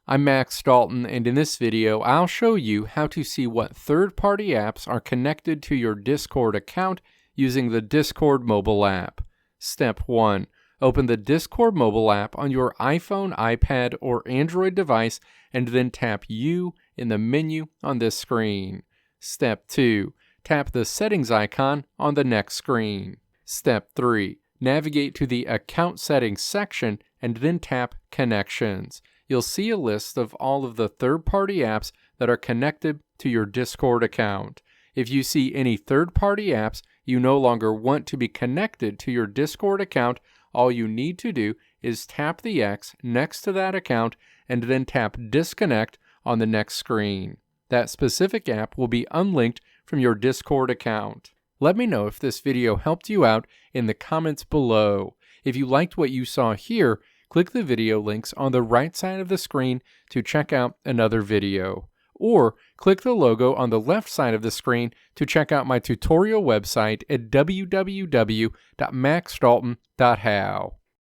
I'm Max Dalton, and in this video, I'll show you how to see what third-party apps are connected to your Discord account using the Discord mobile app. Step 1. Open the Discord mobile app on your iPhone, iPad, or Android device, and then tap U in the menu on this screen. Step 2. Tap the settings icon on the next screen. Step 3. Navigate to the Account Settings section and then tap Connections. You'll see a list of all of the third-party apps that are connected to your Discord account. If you see any third-party apps you no longer want to be connected to your Discord account, all you need to do is tap the X next to that account and then tap Disconnect on the next screen. That specific app will be unlinked from your Discord account. Let me know if this video helped you out in the comments below. If you liked what you saw here, click the video links on the right side of the screen to check out another video. Or click the logo on the left side of the screen to check out my tutorial website at www.maxdalton.how.